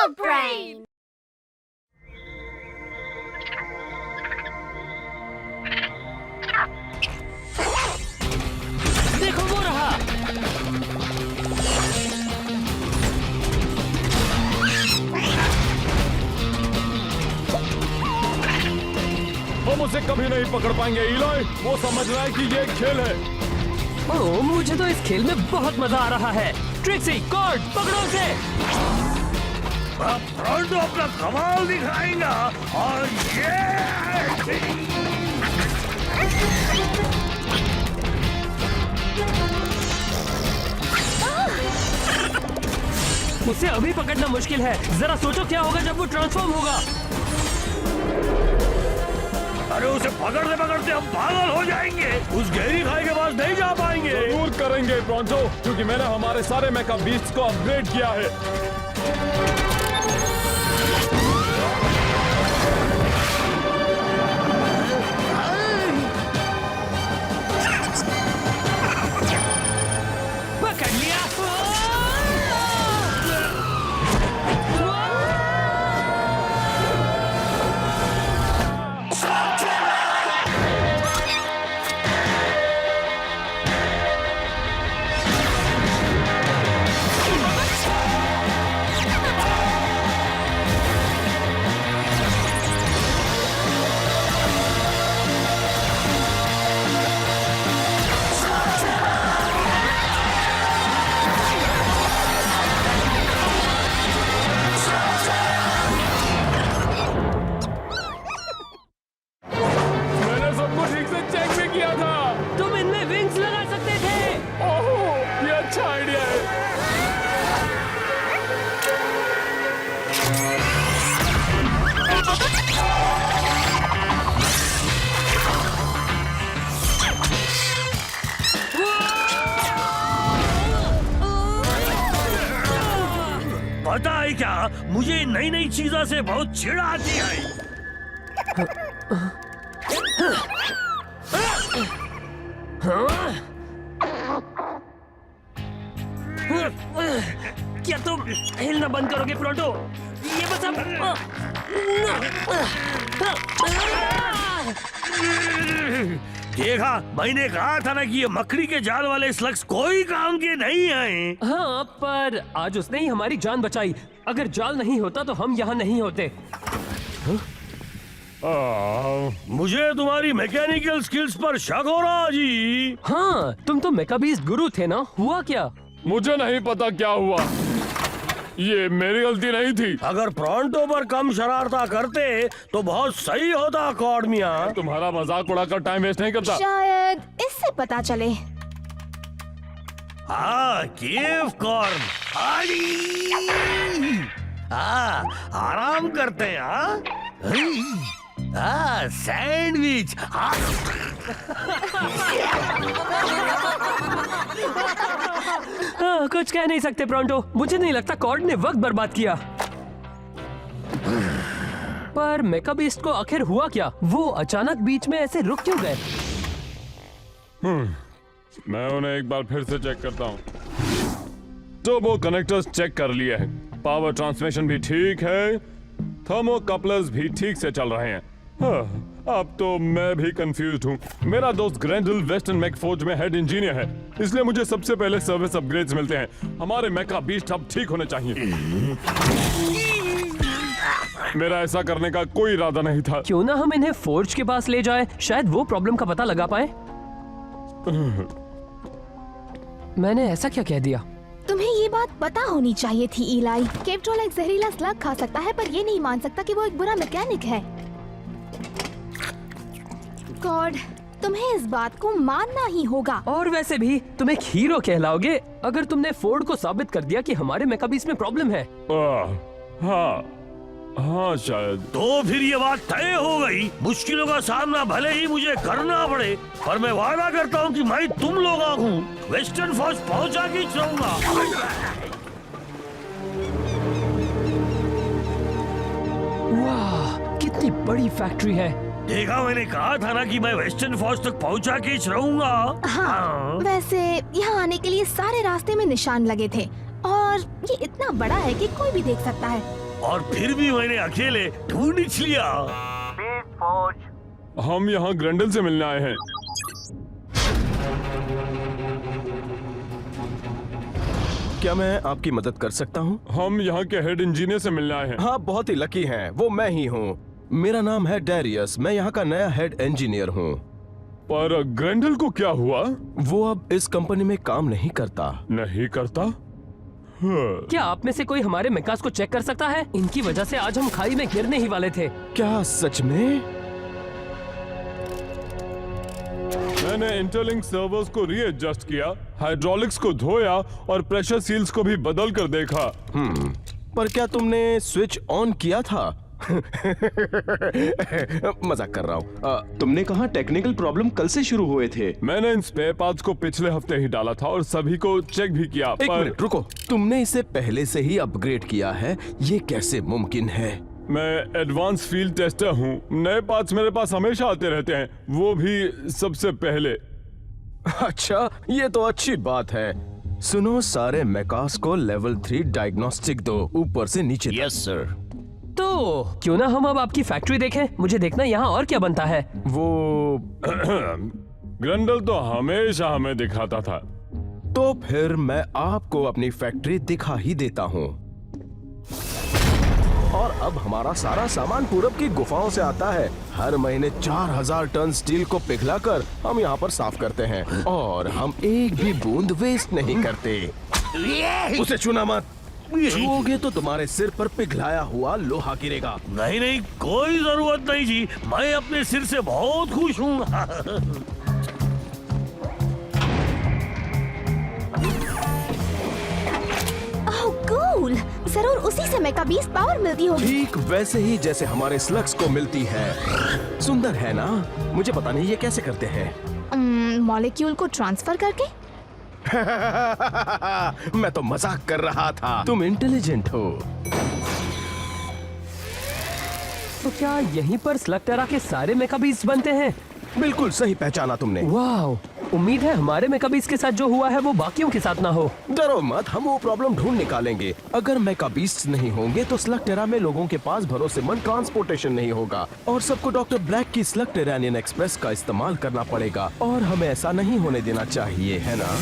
Dog Brain! देखो वो रहा। हम उसे कभी नहीं पकड़ पाएंगे इलाय। वो समझ रहा है कि ये एक खेल है। ओह, मुझे तो इस खेल में बहुत मजा आ रहा है। ट्रिक्सी, कॉर्ड, पकड़ो उसे। अब फ्रॉन्टो अपना कमाल दिखाएगा और उसे अभी पकड़ना मुश्किल है। जरा सोचो क्या होगा जब वो ट्रांसफॉर्म होगा। अरे उसे पकड़ते पकड़ते हम पागल हो जाएंगे। उस गहरी खाई के पास नहीं जा पाएंगे। जरूर करेंगे ब्रॉन्जो, क्योंकि मैंने हमारे सारे मेका बीस्ट को अपग्रेड किया है। पकड़ लिया। मैंने सबको ठीक से चेक भी किया था। तुम इनमें विंग्स लगा सकते थे। ओह, ये अच्छा आइडिया है। पता है क्या, मुझे नई नई चीजों से बहुत चिढ़ आती है। क्या तुम हिलना बंद करोगे प्रोटो? ये बस अब देखा, मैंने कहा था ना कि ये मकड़ी के जाल वाले स्लग्स कोई काम के नहीं आए। हाँ, पर आज उसने ही हमारी जान बचाई। अगर जाल नहीं होता तो हम यहाँ नहीं होते। मुझे तुम्हारी मैकेनिकल स्किल्स पर शक हो रहा जी। हाँ, तुम तो मेकाबीस्ट गुरु थे ना, हुआ क्या? मुझे नहीं पता क्या हुआ। ये मेरी गलती नहीं थी। अगर फ्रॉन्टो पर कम शरारता करते तो बहुत सही होता कॉर्ड मियां। तुम्हारा मजाक उड़ाकर टाइम वेस्ट नहीं करता। शायद इससे पता चले। हाँ, केव कॉर्न। आराम करते हैं। सैंडविच। हाँ, कुछ कह नहीं सकते प्रोंटो। मुझे नहीं लगता कॉर्ड ने वक्त बर्बाद किया। पर मेकाबीस्ट को आखिर हुआ क्या? वो अचानक बीच में ऐसे रुक क्यों गए? मैं उन्हें एक बार फिर से चेक करता हूँ। टर्बो कनेक्टर्स चेक कर लिए हैं, पावर ट्रांसमिशन भी ठीक है, थर्मोकपलर्स भी ठीक से चल रहे हैं। हाँ, अब तो मैं भी कंफ्यूज हूँ। मेरा दोस्त ग्रैंडल वेस्टर्न मैकफोर्ज में हेड इंजीनियर है, इसलिए मुझे सबसे पहले सर्विस अपग्रेड्स मिलते हैं। हमारे मेका बीस्ट अब ठीक होने चाहिए। मेरा ऐसा करने का कोई इरादा नहीं था। क्यों ना हम इन्हें फोर्ज के पास ले जाएं, शायद वो प्रॉब्लम का पता लगा पाए। मैंने ऐसा क्या कह दिया? तुम्हें ये बात पता होनी चाहिए थी इलाई। केवट्रोला एक जहरीला स्लग खा सकता है, पर ये नहीं मान सकता कि वो एक बुरा मैकेनिक है। कॉर्ड, तुम्हें इस बात को मानना ही होगा। और वैसे भी तुम एक हीरो कहलाओगे अगर तुमने फोर्ड को साबित कर दिया कि हमारे मेकाबीस्ट में प्रॉब्लम है। हाँ शायद। तो फिर ये बात तय हो गई। मुश्किलों का सामना भले ही मुझे करना पड़े, पर मैं वादा करता हूँ कि मैं तुम लोगों को वेस्टर्न फौज पहुँचा के रहूंगा। वाह, कितनी बड़ी फैक्ट्री है। देखा, मैंने कहा था ना कि मैं वेस्टर्न फौज तक पहुंचा के रहूंगा। हाँ, वैसे यहाँ आने के लिए सारे रास्ते में निशान लगे थे और ये इतना बड़ा है कि कोई भी देख सकता है। और फिर भी मैंने अकेले ढूंढ लिया। हम यहाँ ग्रैंडल से मिलने आए हैं। क्या मैं आपकी मदद कर सकता हूँ? हम यहाँ के हेड इंजीनियर से मिलने आए हैं। हाँ, बहुत ही लकी हैं, वो मैं ही हूँ। मेरा नाम है डैरियस, मैं यहाँ का नया हेड इंजीनियर हूँ। पर ग्रैंडल को क्या हुआ? वो अब इस कंपनी में काम नहीं करता। नहीं करता? क्या आप में से कोई हमारे मेकास को चेक कर सकता है? इनकी वजह से आज हम खाई में गिरने ही वाले थे। क्या सच में? मैंने इंटरलिंक सर्वर्स को रीएडजस्ट किया, हाइड्रोलिक्स को धोया और प्रेशर सील्स को भी बदल कर देखा। पर क्या तुमने स्विच ऑन किया था? मजाक कर रहा हूँ। तुमने कहा टेक्निकल प्रॉब्लम कल से शुरू हुए थे। मैंने इन स्पेयर पार्ट्स को पिछले हफ्ते ही डाला था और सभी को चेक भी किया। एक मिनट रुको, तुमने इसे पहले से ही अपग्रेड किया है, ये कैसे मुमकिन है? मैं एडवांस फील्ड टेस्टर हूँ, नए पार्ट्स मेरे पास हमेशा आते रहते हैं, वो भी सबसे पहले। अच्छा, ये तो अच्छी बात है। सुनो, सारे मेकास को लेवल 3 डायग्नोस्टिक दो, ऊपर से नीचे तक। Yes sir. तो क्यों ना हम अब आपकी फैक्ट्री देखें? मुझे देखना यहाँ और क्या बनता है। वो ग्रैंडल तो हमेशा हमें दिखाता था। तो फिर मैं आपको अपनी फैक्ट्री दिखा ही देता हूँ। और अब हमारा सारा सामान पूरब की गुफाओं से आता है। हर महीने 4000 टन स्टील को पिघलाकर हम यहाँ पर साफ करते हैं और हम एक भी बूंद वेस्ट नहीं करते। उसे छूना मत, छूओगे तो तुम्हारे सिर पर पिघलाया हुआ लोहा गिरेगा। नहीं नहीं, कोई जरूरत नहीं जी, मैं अपने सिर से बहुत खुश हूँ। ओह कूल, जरूर उसी से मेकाबीस पावर मिलती होगी। ठीक वैसे ही जैसे हमारे स्लग्स को मिलती है। सुंदर है ना? मुझे पता नहीं ये कैसे करते हैं। मॉलिक्यूल को ट्रांसफर करके? मैं तो मजाक कर रहा था, तुम इंटेलिजेंट हो। तो क्या यहीं पर स्लगटेरा के सारे मेकाबीस बनते हैं? बिल्कुल सही पहचाना तुमने। वाह, उम्मीद है हमारे मेकाबीस के साथ जो हुआ है वो बाकियों के साथ ना हो। डरो मत, हम वो प्रॉब्लम ढूंढ निकालेंगे। अगर मेकाबीस्ट नहीं होंगे तो स्लगटेरा में लोगों के पास भरोसेमंद ट्रांसपोर्टेशन नहीं होगा और सबको डॉक्टर ब्लैक की स्लगटेरानियन एक्सप्रेस का इस्तेमाल करना पड़ेगा और हमें ऐसा नहीं होने देना चाहिए, है ना?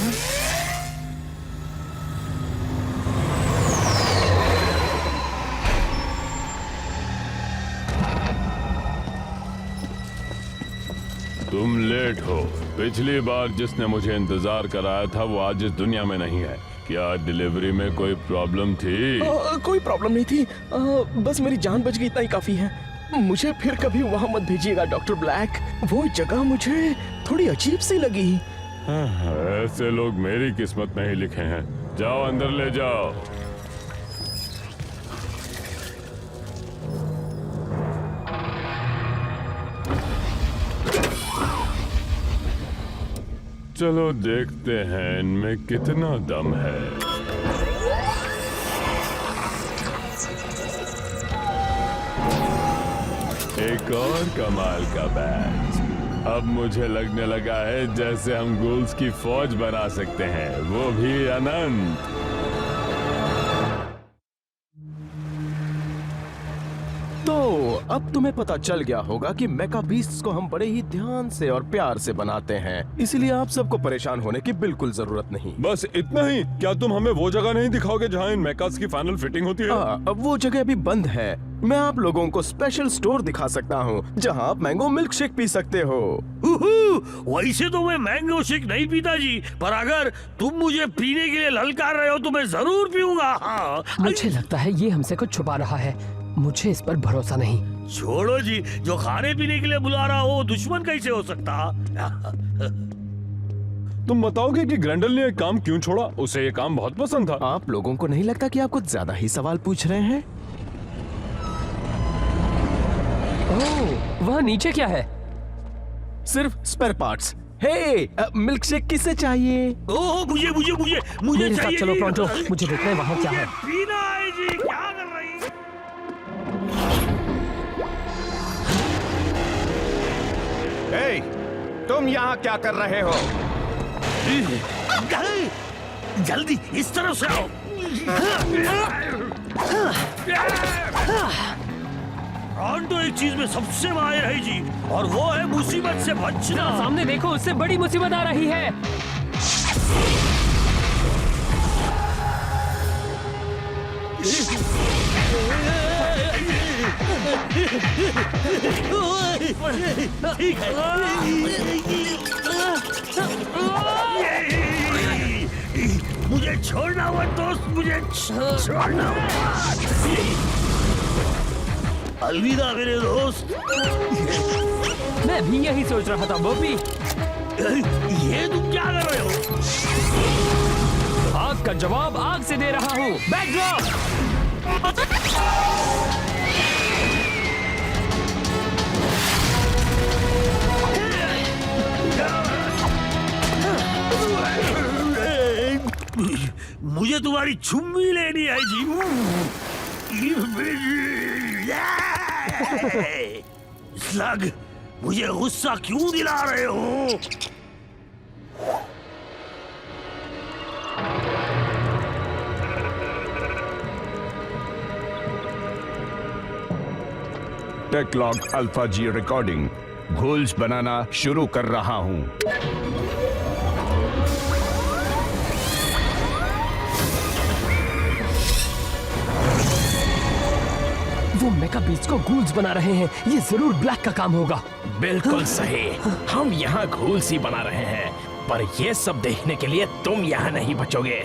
तुम लेट हो। पिछली बार जिसने मुझे इंतजार कराया था वो आज इस दुनिया में नहीं है। क्या डिलीवरी में कोई प्रॉब्लम थी? कोई प्रॉब्लम नहीं थी, बस मेरी जान बच गई, इतना ही काफी है। मुझे फिर कभी वहाँ मत भेजिएगा डॉक्टर ब्लैक, वो जगह मुझे थोड़ी अजीब सी लगी। ऐसे लोग मेरी किस्मत में ही लिखे हैं। जाओ अंदर ले जाओ। चलो देखते हैं इनमें कितना दम है। एक और कमाल का बैच। अब मुझे लगने लगा है जैसे हम गूल्स की फौज बना सकते हैं, वो भी अनंत। तो अब तुम्हें पता चल गया होगा कि मेकाबीस्ट्स को हम बड़े ही ध्यान से और प्यार से बनाते हैं, इसलिए आप सबको परेशान होने की बिल्कुल जरूरत नहीं। बस इतना ही? क्या तुम हमें वो जगह नहीं दिखाओगे जहाँ इन मेकास की फाइनल फिटिंग होती है? अब वो जगह अभी बंद है। मैं आप लोगों को स्पेशल स्टोर दिखा सकता हूँ जहाँ आप मैंगो मिल्क शेक पी सकते हो। वैसे तो मैं मैंगो शेक नहीं पीता जी, पर अगर तुम मुझे पीने के लिए ललकार रहे हो तो मैं जरूर पीऊंगा। हाँ। मुझे लगता है ये हमसे कुछ छुपा रहा है, मुझे इस पर भरोसा नहीं। छोड़ो जी, जो खाने पीने के लिए बुला रहा हो दुश्मन कैसे हो सकता? तुम बताओगे कि ग्रैंडल ने ये काम क्यों छोड़ा? उसे ये काम बहुत पसंद था। आप लोगों को नहीं लगता कि आप कुछ ज्यादा ही सवाल पूछ रहे हैं? ओह, वहाँ नीचे क्या है? सिर्फ स्पेयर पार्ट्स। हे, मिल्क शेक किसे चाहिए? ओह, मुझे मुझे मुझे मुझे मेरे साथ चाहिए चलो जी। प्रोंटो, मुझे देखना है वहाँ क्या है। पीना है जी, क्या कर रही? हे, तुम यहाँ क्या कर रहे हो? जल्दी इस तरफ से आओ। तो एक चीज में सबसे माहिर है जी, और वो है मुसीबत से बचना। सामने देखो, उससे बड़ी मुसीबत आ रही है। ठीक है। मुझे छोड़ना मत दोस्त, मुझे छोड़ना मत। अलविदा मेरे दोस्त। मैं भी यही सोच रहा था बॉबी। ये तुम क्या कर रहे हो? आग का जवाब आग से दे रहा हूँ। बैकड्रॉप। मुझे तुम्हारी चुम्मी लेनी है जी। स्लग, मुझे गुस्सा क्यों दिला रहे हो? टेकलॉग अल्फा जी रिकॉर्डिंग। घोल्स बनाना शुरू कर रहा हूं। वो मेका बीस्ट को गूल्स बना रहे हैं। ये जरूर ब्लैक का काम होगा। बिल्कुल सही। हम यहाँ घोल्स ही बना रहे हैं, पर ये सब देखने के लिए तुम यहाँ नहीं बचोगे।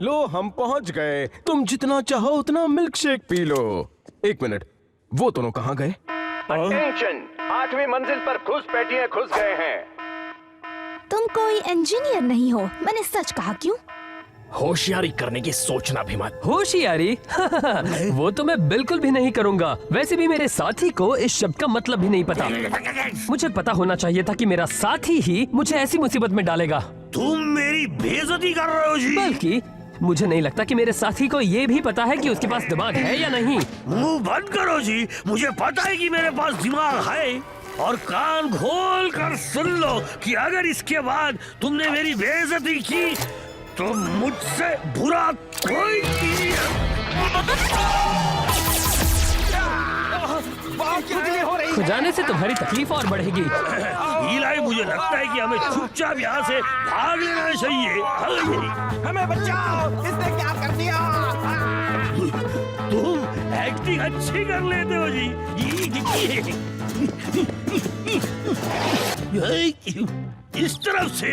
लो, हम पहुंच गए। तुम जितना चाहो उतना मिल्क शेक पी लो। एक मिनट, वो दोनों कहाँ गए? अटेंशन, 8वीं मंजिल पर घुसपैठिए घुस गए हैं। तुम कोई इंजीनियर नहीं हो, मैंने सच कहा। क्यों? होशियारी करने की सोचना भी मत। होशियारी? वो तो मैं बिल्कुल भी नहीं करूंगा। वैसे भी मेरे साथी को इस शब्द का मतलब भी नहीं पता। मुझे पता होना चाहिए था कि मेरा साथी ही मुझे ऐसी मुसीबत में डालेगा। तुम मेरी बेइज्जती कर रहे हो जी। बल्कि मुझे नहीं लगता कि मेरे साथी को ये भी पता है कि उसके पास दिमाग है या नहीं। मुंह बंद करो जी। मुझे पता है कि मेरे पास दिमाग है, और कान खोल कर सुन लो कि अगर इसके बाद तुमने मेरी बेइज्जती की तो मुझसे बुरा कोई नहीं है। जाने से तुम्हारी तकलीफ और बढ़ेगी। इलाई, मुझे लगता है कि हमें चुपचाप यहाँ से भाग लेना चाहिए। हमें बचाओ, इसने क्या कर दिया? तुम एक्टिंग अच्छी कर लेते हो जी। इस तरफ से।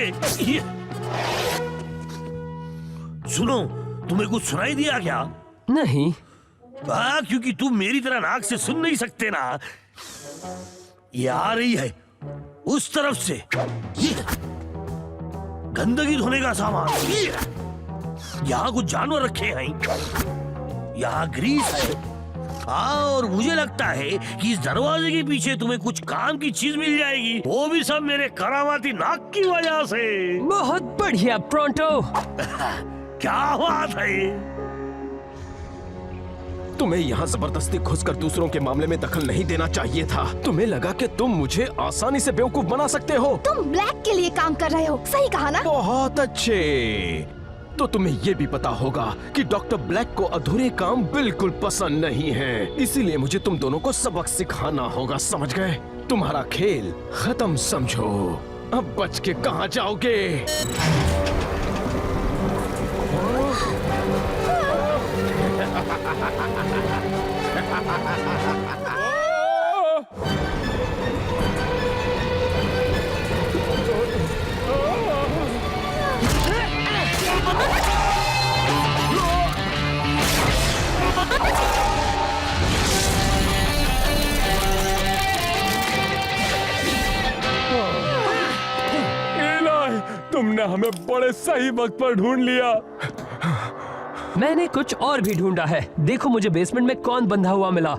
सुनो, तुम्हें कुछ सुनाई दिया क्या? नहीं। क्योंकि तुम मेरी तरह नाक से सुन नहीं सकते ना। ये आ रही है उस तरफ से। गंदगी धोने का सामान। यहाँ कुछ जानवर रखे हैं, यहाँ ग्रीस है। और मुझे लगता है कि इस दरवाजे के पीछे तुम्हें कुछ काम की चीज मिल जाएगी। वो भी सब मेरे करामाती नाक की वजह से। बहुत बढ़िया प्रोंटो। क्या बात है? तुम्हें यहाँ जबरदस्ती घुसकर दूसरों के मामले में दखल नहीं देना चाहिए था। तुम्हें लगा कि तुम मुझे आसानी से बेवकूफ बना सकते हो। तुम ब्लैक के लिए काम कर रहे हो, सही कहा ना? बहुत अच्छे। तो तुम्हें ये भी पता होगा कि डॉक्टर ब्लैक को अधूरे काम बिल्कुल पसंद नहीं है। इसीलिए मुझे तुम दोनों को सबक सिखाना होगा, समझ गए? तुम्हारा खेल खत्म समझो। अब बच के कहाँ जाओगे? तुमने हमें बड़े सही वक्त पर ढूंढ लिया। मैंने कुछ और भी ढूंढा है। देखो मुझे बेसमेंट में कौन बंधा हुआ मिला।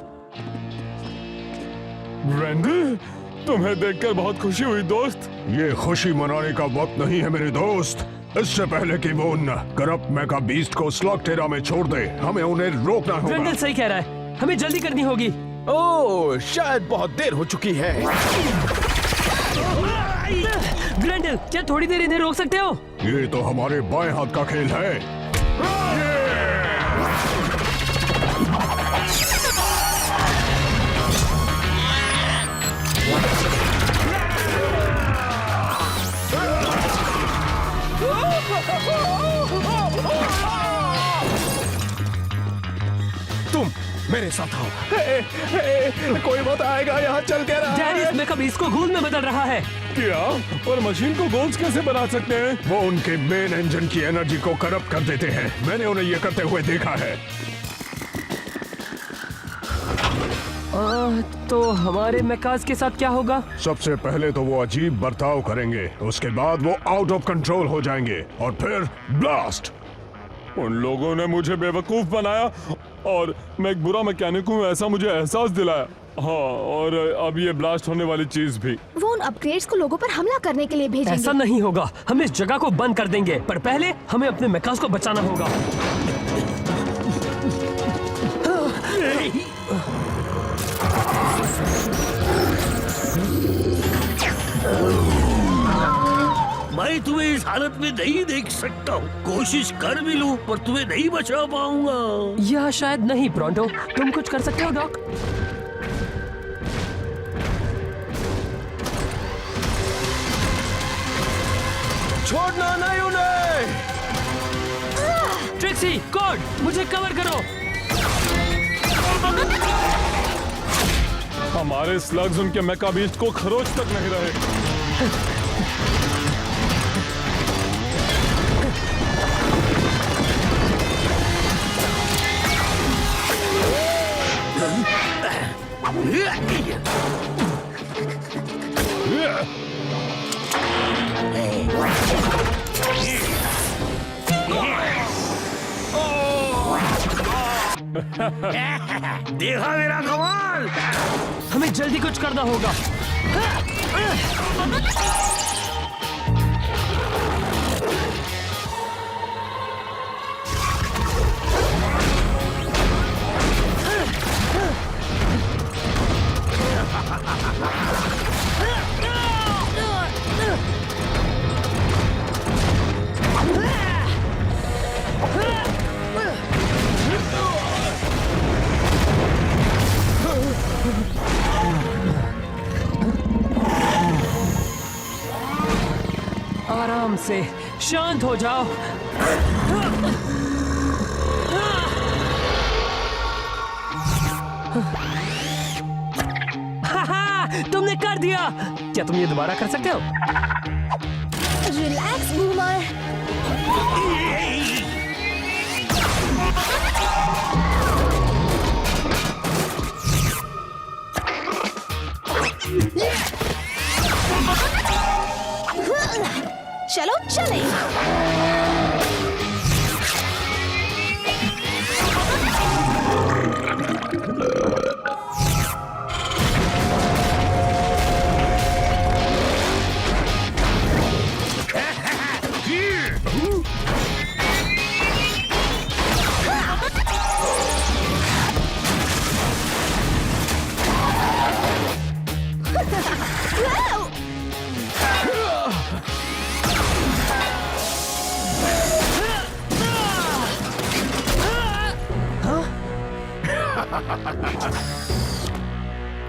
ब्रेंडन, तुम्हें देखकर बहुत खुशी हुई दोस्त। ये खुशी मनाने का वक्त नहीं है मेरे दोस्त। इससे पहले कि वो उन करप्ट मेगा बीस्ट को स्लॉगटेरा में छोड़ दे, हमें उन्हें रोकना होगा। ब्रेंडन सही कह रहा है, हमें जल्दी करनी होगी। ओह, शायद बहुत देर हो चुकी है। ग्रेंडल, क्या थोड़ी देर इन्हें रोक सकते हो? ये तो हमारे बाएं हाथ का खेल है। मेरे साथ आओ। कोई मत आएगा, यहाँ चल के रहा डैडी है। इस मेकअप बीस्ट को घूल में बदल रहा है। क्या? और मशीन को गोल्स कैसे बना सकते हैं? वो उनके मेन इंजन की एनर्जी को करप्ट कर देते हैं। मैंने उन्हें ये करते हुए देखा है। तो हमारे मेकास के साथ क्या होगा? सबसे पहले तो वो अजीब बर्ताव करेंगे, उसके बाद वो आउट ऑफ कंट्रोल हो जाएंगे और फिर ब्लास्ट। उन लोगों ने मुझे बेवकूफ बनाया और मैं एक बुरा मैकेनिक हूँ ऐसा मुझे एहसास दिलाया। हाँ, और अब ये ब्लास्ट होने वाली चीज भी। वो उन अपग्रेड्स को लोगों पर हमला करने के लिए ऐसा भेजेंगे। नहीं होगा। हम इस जगह को बंद कर देंगे, पर पहले हमें अपने मेकास को बचाना होगा। मैं तुम्हें इस हालत में नहीं देख सकता हूँ। कोशिश कर भी लूं पर तुम्हें नहीं बचा पाऊंगा। यह शायद नहीं प्रोंटो, तुम कुछ कर सकते हो डॉक? छोड़ना नहीं उन्हें। ट्रिक्सी, कॉर्ड, मुझे कवर करो। हमारे स्लग्स उनके मेका बीस्ट को खरोच तक नहीं रहे। देखा मेरा कमाल। हमें जल्दी कुछ करना होगा। आराम से, शांत हो जाओ। तुमने कर दिया। क्या तुम ये दोबारा कर सकते हो? Relax boomer. चलो चले।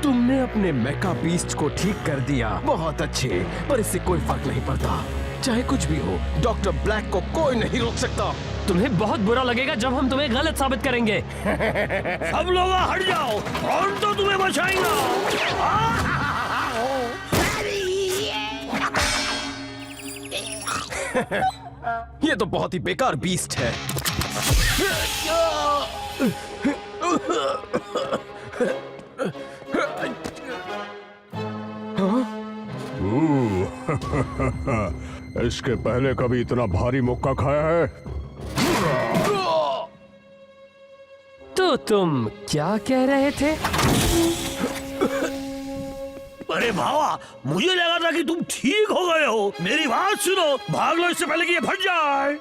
तुमने अपने मेका बीस्ट को ठीक कर दिया, बहुत अच्छे। पर इससे कोई फर्क नहीं पड़ता। चाहे कुछ भी हो, डॉक्टर ब्लैक को कोई नहीं रोक सकता। तुम्हें बहुत बुरा लगेगा जब हम तुम्हें गलत साबित करेंगे। सब लोग हट जाओ, और तो तुम्हें बचाएगा। ये तो बहुत ही बेकार बीस्ट है। इसके पहले कभी इतना भारी मुक्का खाया है? तो तुम क्या कह रहे थे? अरे भावा, मुझे लगा था कि तुम ठीक हो गए हो। मेरी बात सुनो, भाग लो इससे पहले कि ये फट जाए।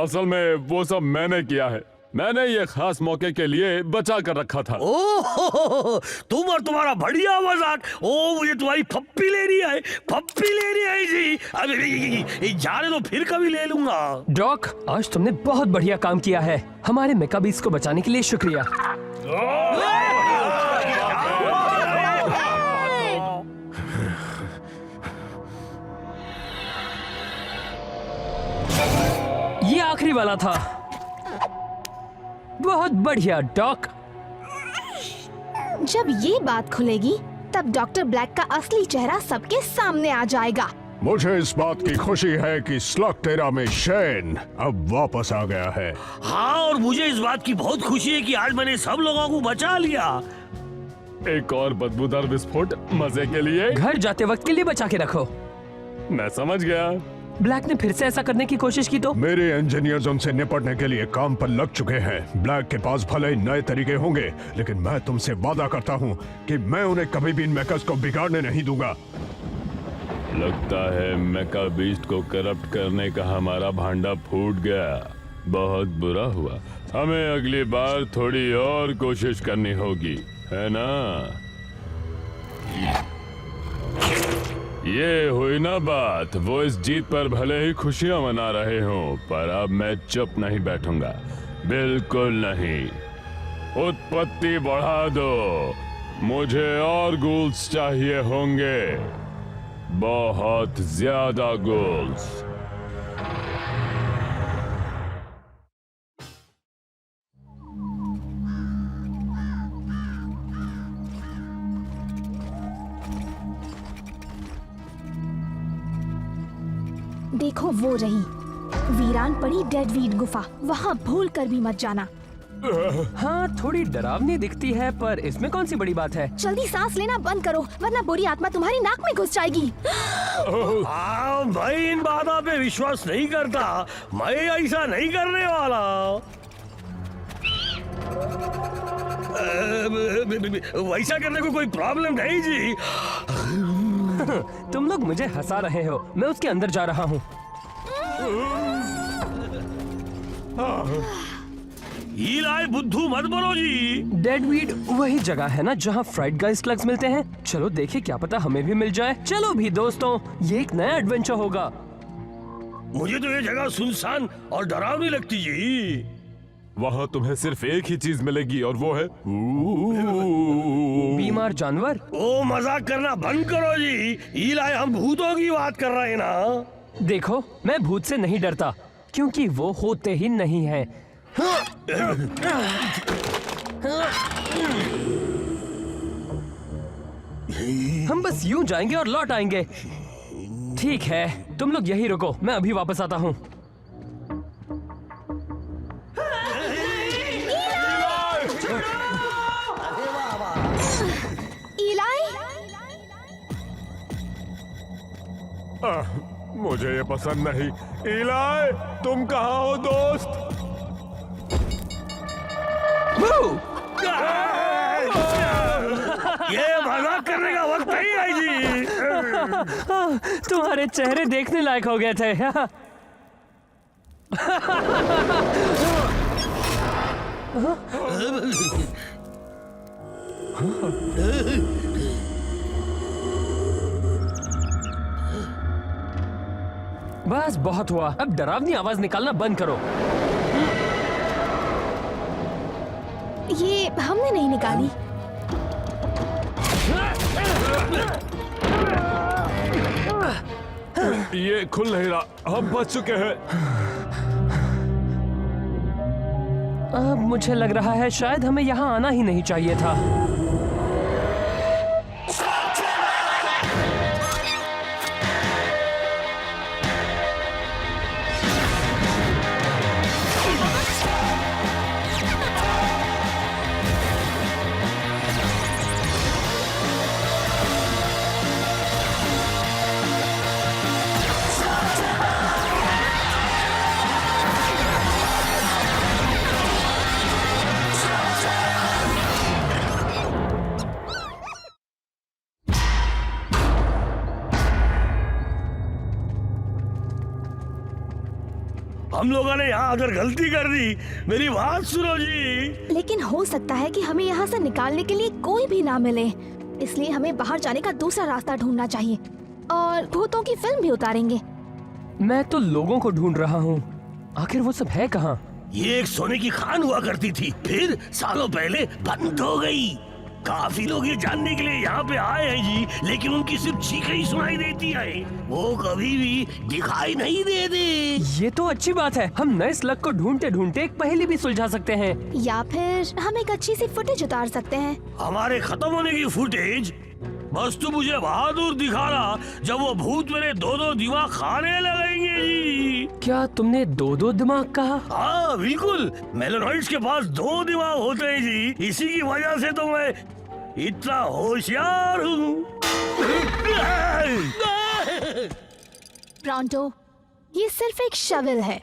असल में वो सब मैंने किया है। मैंने ये खास मौके के लिए बचा कर रखा था। ओह, तुम और तुम्हारा बढ़िया मजाक। ओ, मुझे तुम्हारी पप्पी लेनी है, पप्पी लेनी है जी। अरे जाने दो, फिर कभी ले लूंगा। डॉक, आज तुमने बहुत बढ़िया काम किया है। हमारे मेकाबीस को बचाने के लिए शुक्रिया। ये आखिरी वाला था। बहुत बढ़िया डॉक। जब ये बात खुलेगी तब डॉक्टर ब्लैक का असली चेहरा सबके सामने आ जाएगा। मुझे इस बात की खुशी है कि स्लॉकटेरा में शेन अब वापस आ गया है। हाँ, और मुझे इस बात की बहुत खुशी है कि आज मैंने सब लोगों को बचा लिया। एक और बदबूदार विस्फोट मजे के लिए। घर जाते वक्त के लिए बचा के रखो। मैं समझ गया। ब्लैक ने फिर से ऐसा करने की कोशिश की तो? मेरे इंजीनियर्स उनसे निपटने के लिए काम पर लग चुके हैं। ब्लैक के पास भले ही नए तरीके होंगे, लेकिन मैं तुमसे वादा करता हूँ कि मैं उन्हें कभी भी इन मेकर्स को बिगाड़ने नहीं दूंगा। लगता है मेका बीस्ट को करप्ट करने का हमारा भांडा फूट गया। बहुत बुरा हुआ। हमें अगली बार थोड़ी और कोशिश करनी होगी, है ना? ये हुई ना बात। वो इस जीत पर भले ही खुशियां मना रहे हों, पर अब मैं चुप नहीं बैठूंगा, बिल्कुल नहीं। उत्पत्ति बढ़ा दो। मुझे और गोल्स चाहिए होंगे, बहुत ज्यादा गोल्स। देखो वो रही वीरान पड़ी डेडवीड गुफा, वहाँ भूल कर भी मत जाना। हाँ, थोड़ी डरावनी दिखती है, पर इसमें कौन सी बड़ी बात है? जल्दी सांस लेना बंद करो, वरना बुरी आत्मा तुम्हारी नाक में घुस जाएगी। हाँ, मैं इन बातों पे विश्वास नहीं करता। मैं ऐसा नहीं करने वाला। वैसा करने को कोई प्रॉब्लम नहीं जी। तुम लोग मुझे हंसा रहे हो। मैं उसके अंदर जा रहा हूँ। ईलाई बुद्धू मत बोलो जी। डेडवीड वही जगह है ना जहाँ फ्राइड गाइस स्लग्स मिलते हैं। चलो देखे, क्या पता हमें भी मिल जाए। चलो भी दोस्तों, ये एक नया एडवेंचर होगा। मुझे तो ये जगह सुनसान और डरावनी लगती जी। वहाँ तुम्हें सिर्फ एक ही चीज मिलेगी, और वो है बीमार जानवर। ओ, मजाक करना बंद करो जी। ईलाई, हम भूतों की बात कर रहे हैं ना। देखो, मैं भूत से नहीं डरता, क्योंकि वो होते ही नहीं है। हम बस यूं जाएंगे और लौट आएंगे। ठीक है, तुम लोग यही रुको, मैं अभी वापस आता हूँ। मुझे ये पसंद नहीं। ईलाई, तुम कहाँ हो दोस्त? ये मजाक करने का वक्त नहीं है जी। तुम्हारे चेहरे देखने लायक हो गए थे। बस बहुत हुआ, अब डरावनी आवाज निकालना बंद करो। ये हमने नहीं निकाली। ये खुल नहीं रहा, हम बच चुके हैं। अब मुझे लग रहा है शायद हमें यहाँ आना ही नहीं चाहिए था। हम लोगों ने यहाँ आकर गलती कर दी। मेरी बात सुनो जी। लेकिन हो सकता है कि हमें यहाँ से निकालने के लिए कोई भी ना मिले, इसलिए हमें बाहर जाने का दूसरा रास्ता ढूंढना चाहिए और भूतों की फिल्म भी उतारेंगे। मैं तो लोगों को ढूंढ रहा हूँ, आखिर वो सब है कहाँ? ये एक सोने की खान हुआ करती थी, फिर सालों पहले बंद हो गई। काफी लोग ये जानने के लिए यहाँ पे आए हैं जी, लेकिन उनकी सिर्फ चीखें ही सुनाई देती है, वो कभी भी दिखाई नहीं देते। ये तो अच्छी बात है, हम नए स्लग को ढूंढते ढूंढते एक पहेली भी सुलझा सकते हैं। या फिर हम एक अच्छी सी फुटेज उतार सकते हैं। हमारे खत्म होने की फुटेज? बस तू मुझे बहादुर दिखाना जब वो भूत मेरे दो दिमाग खाने लगेंगे जी। क्या तुमने दो दिमाग कहा? हाँ बिल्कुल, मेलेनॉइड्स के पास 2 दिमाग होते हैं जी, इसी की वजह से तो मैं इतना होशियार हूँ। प्रॉन्टो, ये सिर्फ एक शवल है।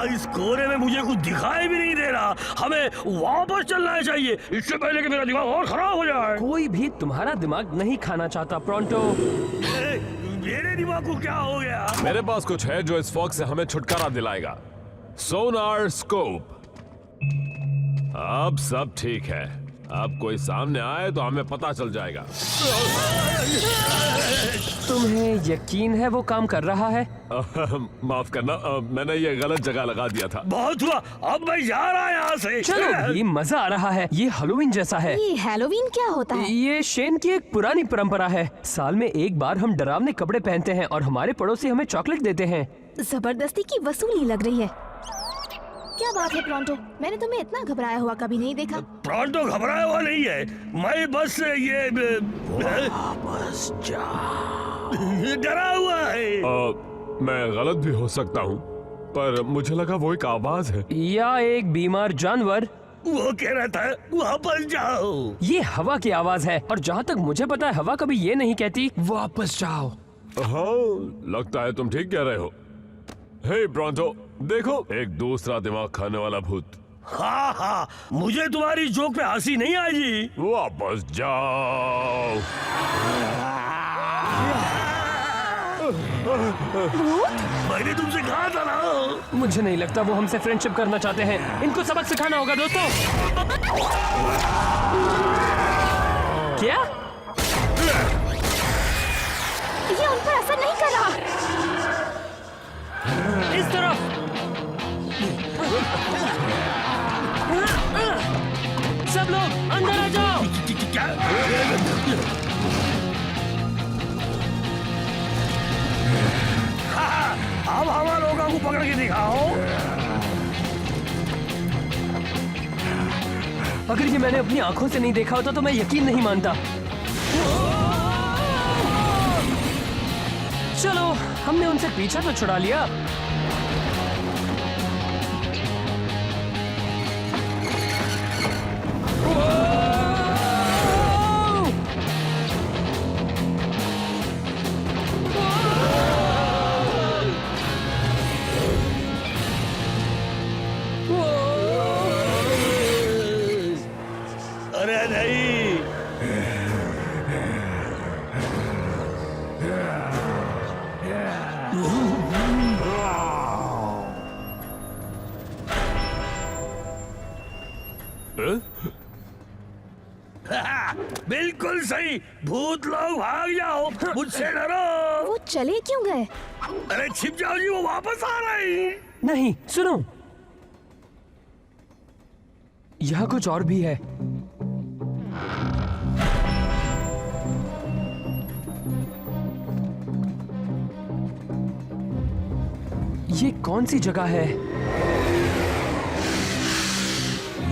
इस कोने में मुझे कुछ दिखाई भी नहीं दे रहा, हमें वापस चलना चाहिए, इससे पहले कि मेरा दिमाग और खराब हो जाए। कोई भी तुम्हारा दिमाग नहीं खाना चाहता प्रॉन्टो। मेरे दिमाग को क्या हो गया? मेरे पास कुछ है जो इस फॉग से हमें छुटकारा दिलाएगा। सोनार स्कोप। अब सब ठीक है, अब कोई सामने आए तो हमें पता चल जाएगा। तुम्हें यकीन है वो काम कर रहा है? माफ करना, मैंने ये गलत जगह लगा दिया था। बहुत हुआ, अब मैं जा रहा यहाँ से। चलो भी, मजा आ रहा है। ये हैलोवीन जैसा है। ये हैलोवीन क्या होता है? ये शेन की एक पुरानी परंपरा है। साल में एक बार हम डरावने कपड़े पहनते हैं और हमारे पड़ोसी हमें चॉकलेट देते हैं। जबरदस्ती की वसूली लग रही है। क्या बात है प्रॉन्टो, मैंने तुम्हें इतना घबराया हुआ कभी नहीं देखा। प्रॉन्टो घबराया हुआ नहीं है, मैं बस ये वापस जा डरा हुआ है। मैं गलत भी हो सकता हूँ, पर मुझे लगा वो एक आवाज है। या एक बीमार जानवर। वो कह रहा था वापस जाओ। ये हवा की आवाज है, और जहाँ तक मुझे पता है हवा कभी ये नहीं कहती वापस जाओ। हाँ, लगता है तुम ठीक कह रहे हो। हे ब्रॉन्टो, देखो, एक दूसरा दिमाग खाने वाला भूत। हाँ हाँ, मुझे तुम्हारी जोक पे हंसी नहीं आई। वापस जाओ। मैंने तुमसे कहा था ना। मुझे नहीं लगता वो हमसे फ्रेंडशिप करना चाहते हैं। इनको सबक सिखाना होगा दोस्तों। क्या? ये उन पर असर नहीं कर रहा। इस तरफ। सब लोग अंदर आ जाओ। क्या? अब हमारे लोगों को पकड़ के दिखाओ। अगर ये मैंने अपनी आंखों से नहीं देखा होता तो मैं यकीन नहीं मानता। चलो, हमने उनसे पीछा तो छुड़ा लिया। अरे नहीं, बिल्कुल सही। भूत लोग भाग जाओ, मुझसे डरो। वो चले क्यों गए? अरे छिप जाओ जी, वो वापस आ रहे हैं। नहीं, सुनो, यहाँ कुछ और भी है। ये कौन सी जगह है?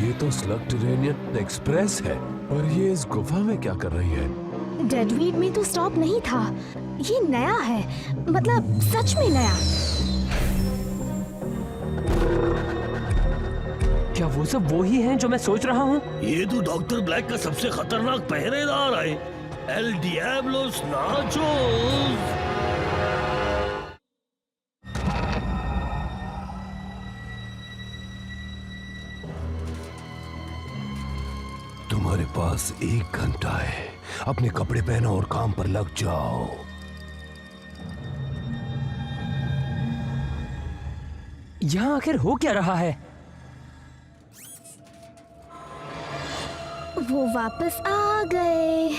ये तो स्लगटेरेनियन एक्सप्रेस है, और ये इस गुफा में क्या कर रही है? डेडवीड में तो स्टॉप नहीं था। ये नया है, मतलब सच में नया। क्या वो सब वो ही हैं जो मैं सोच रहा हूँ? ये तो डॉक्टर ब्लैक का सबसे खतरनाक पहरेदार है, एल डियाब्लोस नाचोस। तुम्हारे पास 1 घंटा है, अपने कपड़े पहनो और काम पर लग जाओ। यहाँ आखिर हो क्या रहा है? वो वापस आ गए।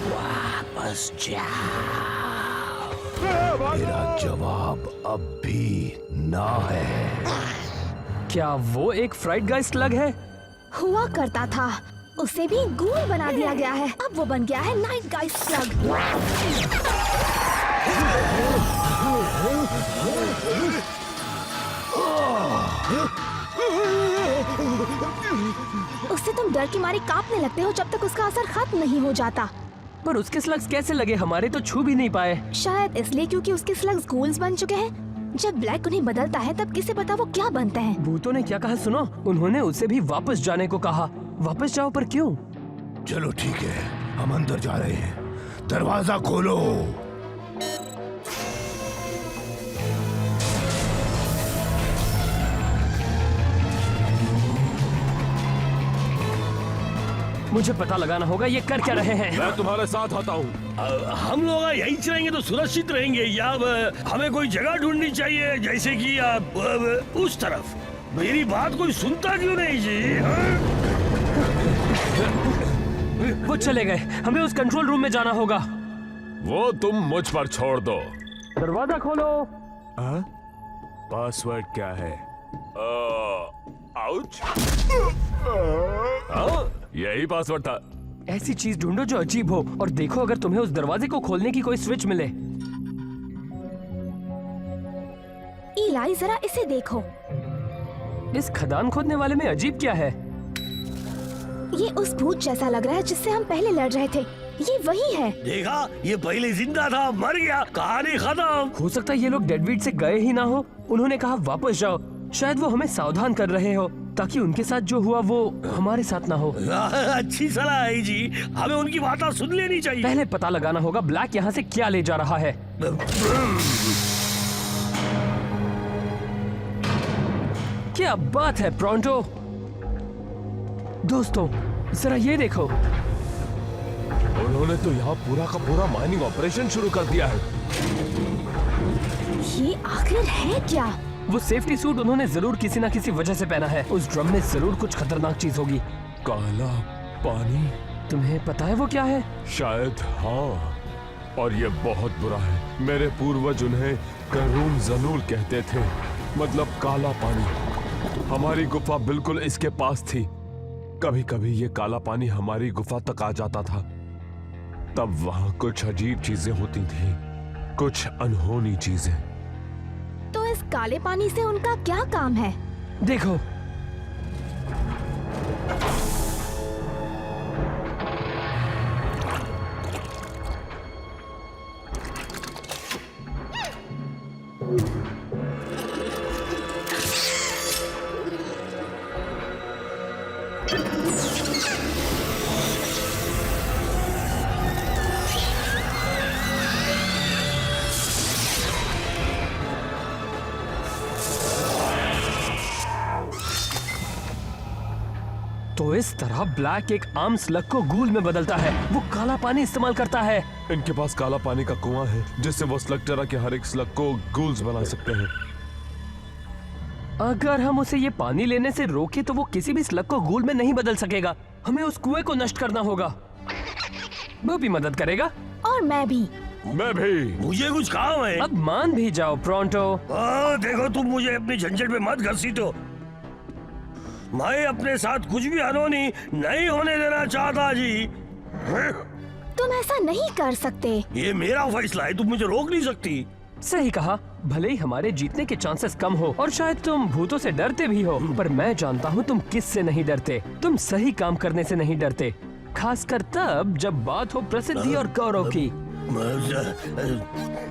वापस जाओ। मेरा जवाब अब भी ना है। क्या वो एक फ्राइड गाय स्लग है? हुआ करता था, उसे भी गूल बना दिया गया है। अब वो बन गया है नाइट गाइड स्लग। उससे तुम डर के मारे कांपने लगते हो जब तक उसका असर खत्म नहीं हो जाता। पर उसके स्लग्स कैसे लगे? हमारे तो छू भी नहीं पाए। शायद इसलिए क्योंकि उसके स्लग्स गूल्स बन चुके हैं। जब ब्लैक उन्हें बदलता है तब किसे पता वो क्या बनते हैं। भूतों ने क्या कहा सुनो, उन्होंने उसे भी वापस जाने को कहा। वापस जाओ, पर क्यों? चलो ठीक है, हम अंदर जा रहे हैं। दरवाजा खोलो। मुझे पता लगाना होगा ये कर क्या रहे हैं। मैं तुम्हारे साथ आता हूँ। हम लोग यहीं रहेंगे तो सुरक्षित रहेंगे, या हमें कोई जगह ढूंढनी चाहिए, जैसे कि उस तरफ। मेरी बात कोई सुनता क्यों नहीं जी? वो चले गए, हमें उस कंट्रोल रूम में जाना होगा। वो तुम मुझ पर छोड़ दो। दरवाजा खोलो। पासवर्ड क्या है? आउच। यही पासवर्ड था। ऐसी चीज ढूंढो जो अजीब हो, और देखो अगर तुम्हें उस दरवाजे को खोलने की कोई स्विच मिले। इलाई, जरा इसे देखो। इस खदान खोदने वाले में अजीब क्या है? ये उस भूत जैसा लग रहा है जिससे हम पहले लड़ रहे थे। ये वही है। देखा, ये पहले जिंदा था, मर गया, कहानी खत्म। हो सकता है ये लोग डेडवीड से गए ही ना हो। उन्होंने कहा वापस जाओ। शायद वो हमें सावधान कर रहे हो ताकि उनके साथ जो हुआ वो हमारे साथ ना हो। अच्छी सलाह है जी, हमें उनकी बातें सुन लेनी चाहिए। पहले पता लगाना होगा ब्लैक यहाँ से क्या ले जा रहा है। क्या बात है प्रोंटो। दोस्तों जरा ये देखो, उन्होंने तो यहाँ पूरा का पूरा माइनिंग ऑपरेशन शुरू कर दिया है। ये आखिर है क्या? वो सेफ्टी सूट उन्होंने जरूर किसी ना किसी वजह से पहना है। उस ड्रम में जरूर कुछ खतरनाक चीज होगी। काला पानी? तुम्हें पता है वो क्या है? शायद हाँ, और ये बहुत बुरा है। मेरे पूर्वज उन्हें करूम जलूल कहते थे, मतलब काला पानी। हमारी गुफा बिल्कुल इसके पास थी। कभी कभी ये काला पानी हमारी गुफा तक आ जाता था। तब वहाँ कुछ अजीब चीजें होती थी, कुछ अनहोनी चीजें। तो इस काले पानी से उनका क्या काम है? देखो, तो इस तरह ब्लैक एक आम स्लग को गूल में बदलता है। वो काला पानी इस्तेमाल करता है। इनके पास काला पानी का कुआं है जिससे वो स्लग तरह के हर एक स्लग को गूल्स बना सकते हैं। अगर हम उसे ये पानी लेने से रोके तो वो किसी भी स्लग को गूल में नहीं बदल सकेगा। हमें उस कुएं को नष्ट करना होगा। वो भी मदद करेगा और मैं भी। मैं भी। मुझे कुछ काम है। अब मान भी जाओ प्रोंटो। देखो, तुम मुझे अपनी झंझट में मत घसीटो। मैं अपने साथ कुछ भी अनहोनी नहीं होने देना चाहता जी। तुम ऐसा नहीं कर सकते। ये मेरा फैसला है, तुम मुझे रोक नहीं सकती। सही कहा। भले ही हमारे जीतने के चांसेस कम हो और शायद तुम भूतों से डरते भी हो, पर मैं जानता हूँ तुम किस से नहीं डरते। तुम सही काम करने से नहीं डरते, खासकर तब जब बात हो प्रसिद्धि और गौरव की।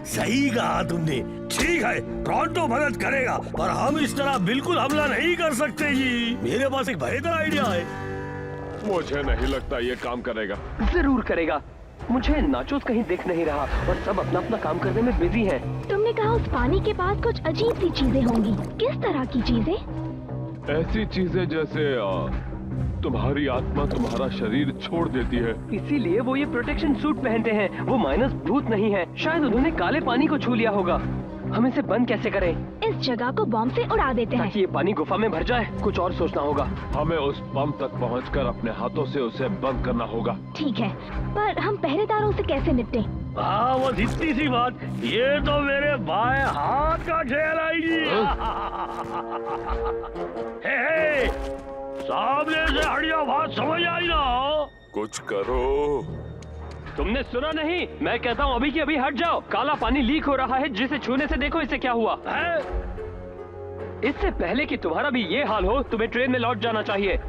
सही कहा तुमने। ठीक है, प्रोंटो मदद करेगा, पर हम इस तरह बिल्कुल हमला नहीं कर सकते जी। मेरे पास एक बेहतर आइडिया है। मुझे नहीं लगता ये काम करेगा। जरूर करेगा। मुझे नाचोस कहीं दिख नहीं रहा और सब अपना अपना काम करने में बिजी हैं। तुमने कहा उस पानी के पास कुछ अजीब सी चीजें होंगी। किस तरह की चीजें? ऐसी चीजें जैसे तुम्हारी आत्मा तुम्हारा शरीर छोड़ देती है। इसीलिए वो ये प्रोटेक्शन सूट पहनते हैं। वो माइनस भूत नहीं है। शायद उन्होंने काले पानी को छू लिया होगा। हम इसे बंद कैसे करें? इस जगह को बॉम्ब से उड़ा देते हैं ताकि ये पानी गुफा में भर जाए। कुछ और सोचना होगा। हमें उस पंप तक पहुंचकर अपने हाथों से उसे बंद करना होगा। ठीक है, पर हम पहरेदारों से कैसे निपटें? हाँ, वो इतनी सी बात, ये तो मेरे बाएं हाथ का खेल आएगी। हे, सामने से हटिया, बात समझ आई ना? कुछ करो। तुमने सुना नहीं? मैं कहता हूँ अभी की अभी हट जाओ। काला पानी लीक हो रहा है, जिसे छूने से देखो इसे क्या हुआ है? इससे पहले कि तुम्हारा भी ये हाल हो, तुम्हें ट्रेन में लौट जाना चाहिए।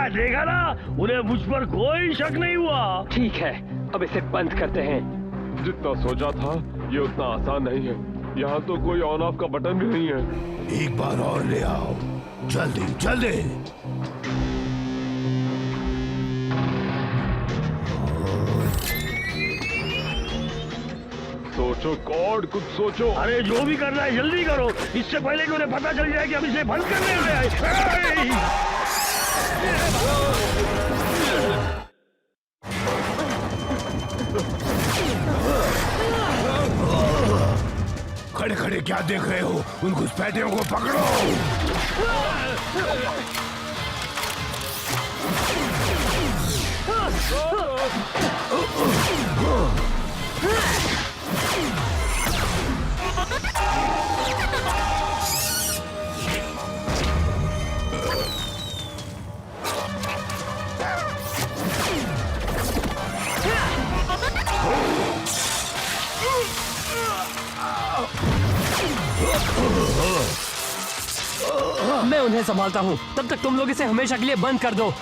देखा ना, उन्हें मुझ पर कोई शक नहीं हुआ। ठीक है, अब इसे बंद करते हैं। जितना सोचा था ये उतना आसान नहीं है। यहाँ तो कोई ऑन ऑफ का बटन भी नहीं है। एक बार और ले आओ, जल्दी जल्दी। सोचो कॉड, कुछ सोचो। अरे जो भी करना है जल्दी करो, इससे पहले कि उन्हें पता चल जाए कि हम इसे बंद करने में आए। खड़े खड़े क्या देख रहे हो? उन घुसपैठियों को पकड़ो। मैं उन्हें संभालता हूँ, तब तक तुम लोग इसे हमेशा के लिए बंद कर दो।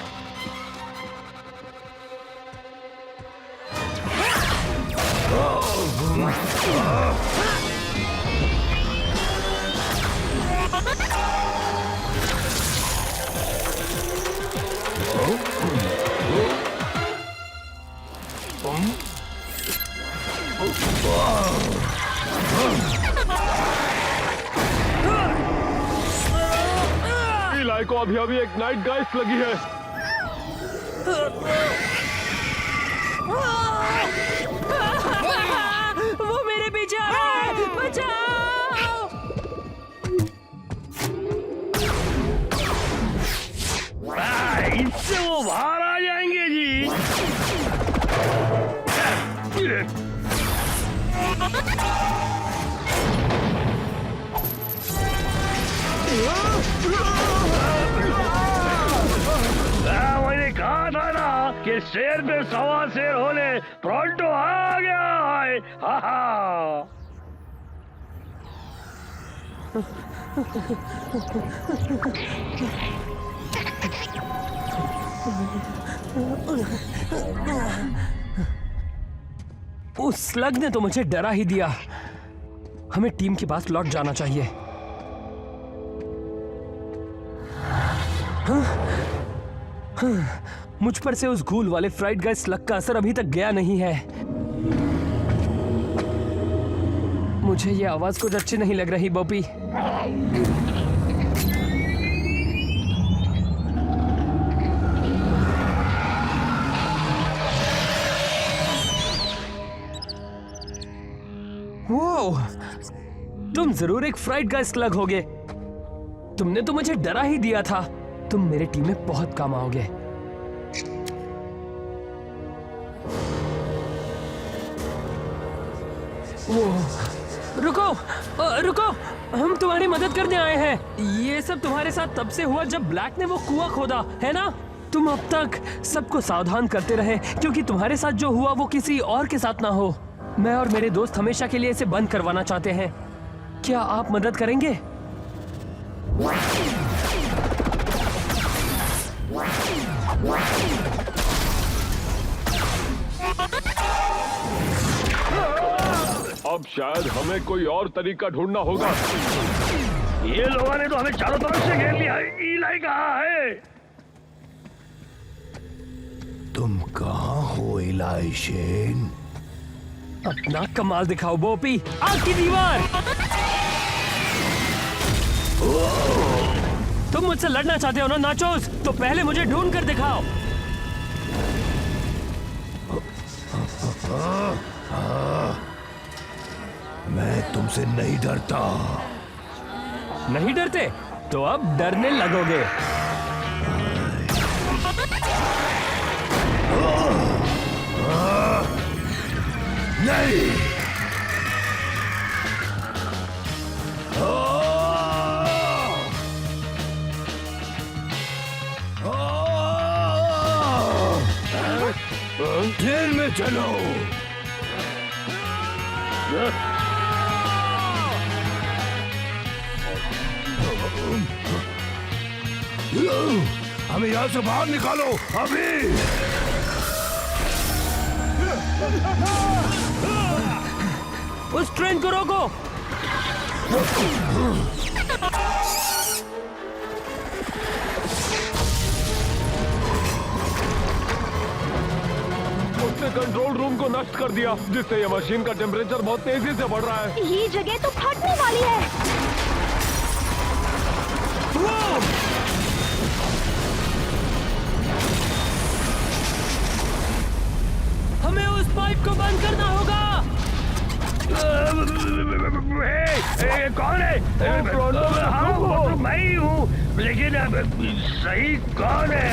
इलाई को अभी अभी एक नाइट गाइस्ट लगी है। वो मेरे पीछे आ रहा है, बचाओ! इससे वो बाहर आ जाएंगे जी। मैंने कहा था ना कि शेर पे सवा शेर होने प्रोंटो आ गया है। हा हा। उस स्लग ने तो मुझे डरा ही दिया। हमें टीम के पास लौट जाना चाहिए। मुझ पर से उस घूल वाले फ्राइड गाइस स्लग का असर अभी तक गया नहीं है। मुझे ये आवाज कुछ अच्छी नहीं लग रही बॉपी। वो तुम जरूर एक फ्राइड गाइस स्लग होगे। तुमने तो मुझे डरा ही दिया था। तुम मेरे टीम में बहुत काम आओगे। वो रुको, रुको, हम तुम्हारी मदद करने आए हैं। ये सब तुम्हारे साथ तब से हुआ जब ब्लैक ने वो कुआं खोदा, है ना? तुम अब तक सबको सावधान करते रहे क्योंकि तुम्हारे साथ जो हुआ वो किसी और के साथ ना हो। मैं और मेरे दोस्त हमेशा के लिए इसे बंद करवाना चाहते हैं। क्या आप मदद करेंगे? अब शायद हमें कोई और तरीका ढूंढना होगा। ये लोगों ने तो हमें चारों तरफ से घेर लिया। इलाई कहाँ है? तुम कहाँ हो इलाई शेन? अपना कमाल दिखाओ बोपी। आग की दीवार। तुम मुझसे लड़ना चाहते हो ना नाचोस? तो पहले मुझे ढूंढ कर दिखाओ। मैं तुमसे नहीं डरता। नहीं डरते? तो अब डरने लगोगे। नहीं। ट्रेन में चलो। हमें यहाँ से बाहर निकालो अभी। उस ट्रेन को रोको। उसने कंट्रोल रूम को नष्ट कर दिया, जिससे ये मशीन का टेम्परेचर बहुत तेजी से बढ़ रहा है। ये जगह तो फटने वाली है। हमें उस पाइप को बंद करना होगा। कौन है? हाँ, वो तो मैं ही हूँ, लेकिन अब सही कौन है?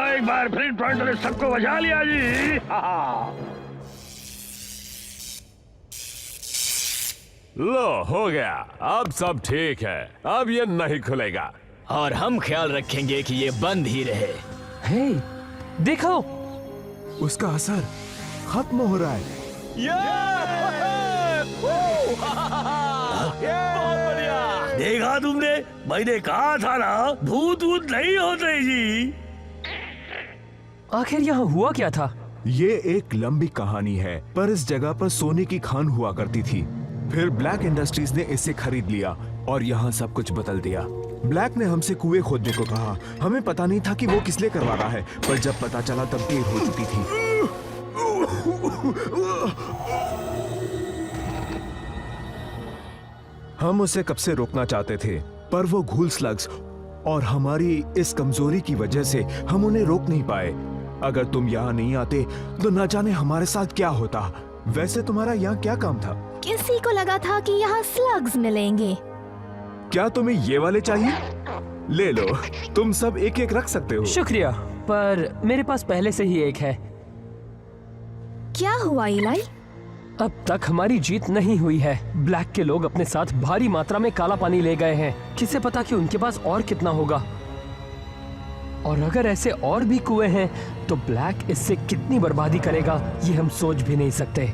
एक बार फिर टोरंटो ने सबको बचा लिया जी। लो, हो गया। अब सब ठीक है, अब ये नहीं खुलेगा। और हम ख्याल रखेंगे कि ये बंद ही रहे। हे, देखो, उसका असर खत्म हो रहा है। देखा तुमने? मैंने कहा था ना, भूत वूत नहीं होते जी। आखिर यहाँ हुआ क्या था? ये एक लंबी कहानी है, पर इस जगह पर सोने की खान हुआ करती थी। फिर ब्लैक इंडस्ट्रीज ने इसे खरीद लिया और यहाँ सब कुछ बदल दिया। ब्लैक ने हमसे कुएं खोदने को कहा। हमें पता नहीं था कि वो किस लिए करवा रहा है, पर जब पता चला तब देर हो चुकी थी। हम उसे कब से रोकना चाहते थे, पर वो घूल स्लग्स और हमारी इस कमजोरी की वजह से हम उन्हें रोक नहीं पाए। अगर तुम यहाँ नहीं आते तो न जाने हमारे साथ क्या होता। वैसे तुम्हारा यहाँ क्या काम था? किसी को लगा था कि यहाँ स्लग्स मिलेंगे। क्या तुम्हें ये वाले चाहिए? ले लो, तुम सब एक एक रख सकते हो। शुक्रिया, पर मेरे पास पहले से ही एक है। क्या हुआ इलाई? अब तक हमारी जीत नहीं हुई है। ब्लैक के लोग अपने साथ भारी मात्रा में काला पानी ले गए हैं। किसे पता कि उनके पास और कितना होगा। और अगर ऐसे और भी कुएं हैं तो ब्लैक इससे कितनी बर्बादी करेगा, ये हम सोच भी नहीं सकते।